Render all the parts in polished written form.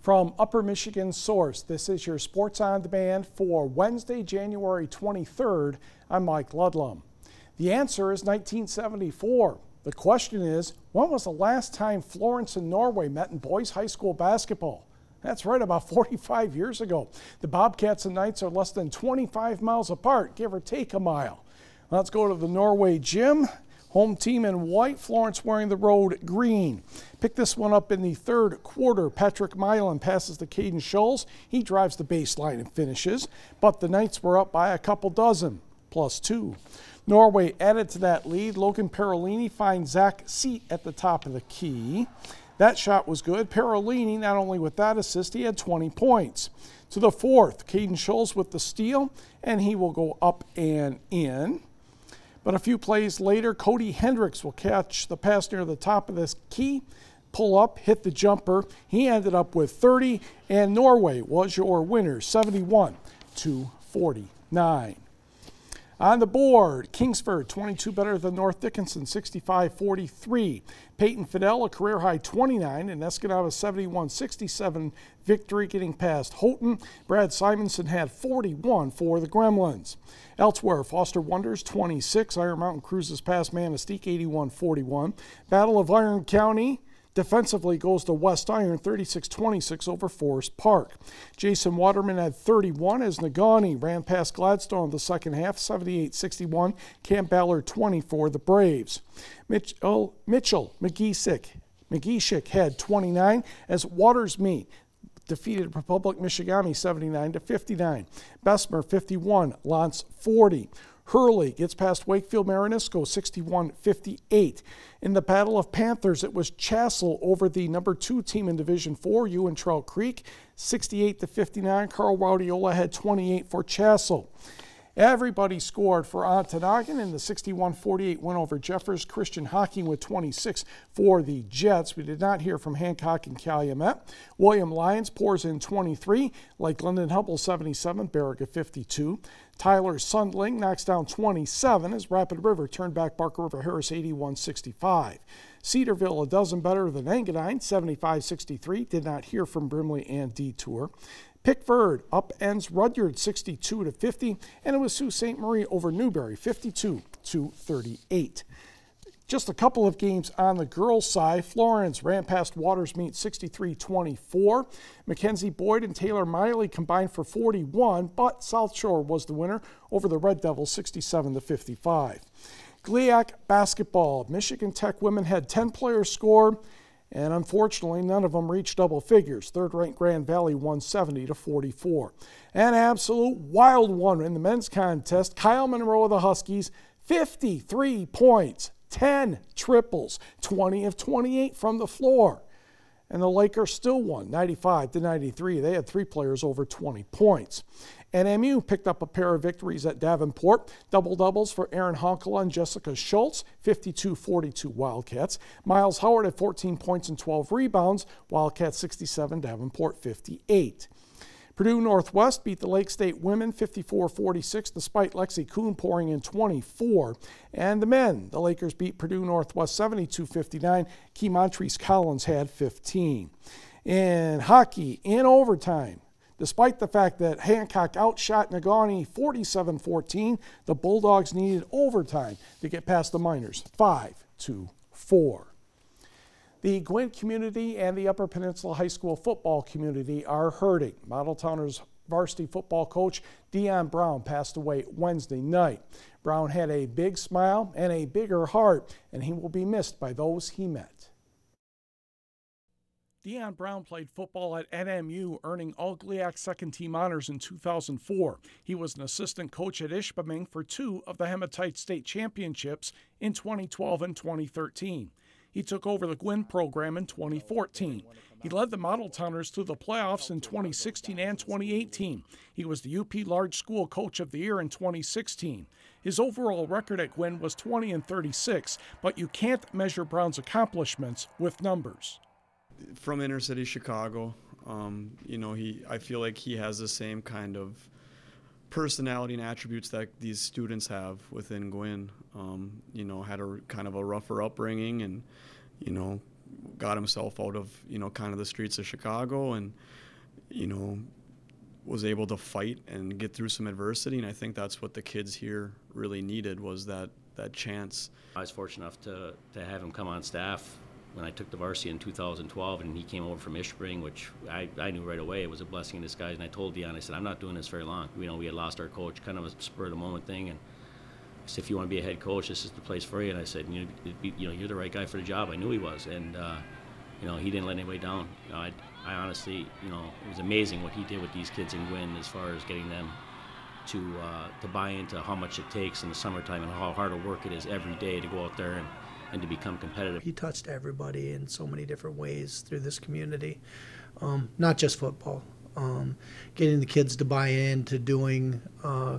From Upper Michigan Source, this is your Sports on Demand for Wednesday, January 23rd. I'm Mike Ludlum. The answer is 1974. The question is, when was the last time Florence and Norway met in boys high school basketball? That's right, about 45 years ago. The Bobcats and Knights are less than 25 miles apart, give or take a mile. Let's go to the Norway gym. Home team in white, Florence wearing the road green. Pick this one up in the third quarter. Patrick Milan passes to Caden Schulz. He drives the baseline and finishes, but the Knights were up by a couple dozen, +2. Norway added to that lead. Logan Parolini finds Zach Seat at the top of the key. That shot was good. Parolini, not only with that assist, he had 20 points. To the fourth, Caden Schulz with the steal, and he will go up and in. But a few plays later, Cody Hendricks will catch the pass near the top of this key, pull up, hit the jumper. He ended up with 30, and Norway was your winner, 71-49. On the board, Kingsford 22 better than North Dickinson, 65-43. Peyton Fidel a career high 29, and Escanaba 71-67 victory getting past Houghton. Brad Simonson had 41 for the Gremlins. Elsewhere, Foster Wonders 26, Iron Mountain cruises past Manistee 81-41. Battle of Iron County defensively goes to West Iron 36-26 over Forest Park. Jason Waterman had 31 as Negaunee ran past Gladstone in the second half, 78-61. Camp Ballard 20 for the Braves. Mitchell McGeeshick had 29 as Waters Meet defeated Republic Michigamme 79-59. Bessemer 51, Lance 40. Hurley gets past Wakefield Marinisco 61-58. In the Battle of Panthers, it was Chassell over the number 2 team in Division 4, Ewan Trout Creek, 68-59. Carl Raudiola had 28 for Chassell. Everybody scored for Ontonagon in the 61-48 win over Jeffers. Christian Hocking with 26 for the Jets. We did not hear from Hancock and Calumet. William Lyons pours in 23. Lake Linden Hubble 77, Barriga 52. Tyler Sundling knocks down 27 as Rapid River turned back Barker River Harris 81-65. Cedarville a dozen better than Engadine 75-63. Did not hear from Brimley and Detour. Pickford upends Rudyard 62-50, and it was Sault Ste. Marie over Newberry 52-38. Just a couple of games on the girls' side. Florence ran past Waters Meet 63-24. Mackenzie Boyd and Taylor Miley combined for 41, but South Shore was the winner over the Red Devils 67-55. GLIAC basketball. Michigan Tech women had 10 players score, and unfortunately, none of them reached double figures. Third-ranked Grand Valley won 70-44. An absolute wild one in the men's contest. Kyle Monroe of the Huskies, 53 points, 10 triples, 20 of 28 from the floor. And the Lakers still won, 95-93. They had 3 players over 20 points. NMU picked up a pair of victories at Davenport. Double-doubles for Aaron Honkala and Jessica Schultz, 52-42 Wildcats. Miles Howard had 14 points and 12 rebounds. Wildcats 67, Davenport 58. Purdue Northwest beat the Lake State women 54-46 despite Lexi Kuhn pouring in 24. And the men, the Lakers beat Purdue Northwest 72-59. Keymontrese Collins had 15. In hockey, in overtime, despite the fact that Hancock outshot Negaunee 47-14, the Bulldogs needed overtime to get past the Miners 5-4. The Gwinn community and the Upper Peninsula High School football community are hurting. Model Towners varsity football coach Dion Brown passed away Wednesday night. Brown had a big smile and a bigger heart, and he will be missed by those he met. Dion Brown played football at NMU, earning all GLIAC second-team honors in 2004. He was an assistant coach at Ishpeming for 2 of the Hematite State Championships in 2012 and 2013. He took over the Gwinn program in 2014. He led the Model Towners to the playoffs in 2016 and 2018. He was the UP Large School Coach of the Year in 2016. His overall record at Gwinn was 20-36, but you can't measure Brown's accomplishments with numbers. From inner city Chicago, I feel like he has the same kind of personality and attributes that these students have within Gwinn. Had a kind of a rougher upbringing and, got himself out of, kind of the streets of Chicago, and, was able to fight and get through some adversity. And I think that's what the kids here really needed, was that chance. I was fortunate enough to have him come on staff when I took the varsity in 2012, and he came over from Ishpring, which I knew right away it was a blessing in disguise. And I told Dion, I said, I'm not doing this very long. We had lost our coach, kind of a spur of the moment thing, and I said, if you want to be a head coach, this is the place for you. And I said, you're the right guy for the job. I knew he was, and he didn't let anybody down. I honestly, it was amazing what he did with these kids in Gwyn as far as getting them to buy into how much it takes in the summertime and how hard a work it is every day to go out there and to become competitive. He touched everybody in so many different ways through this community, not just football. Getting the kids to buy in to doing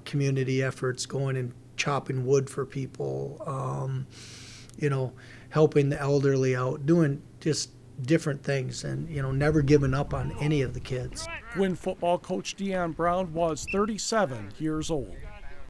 community efforts, going and chopping wood for people, helping the elderly out, doing just different things, and never giving up on any of the kids. Gwyn football coach Deion Brown was 37 years old.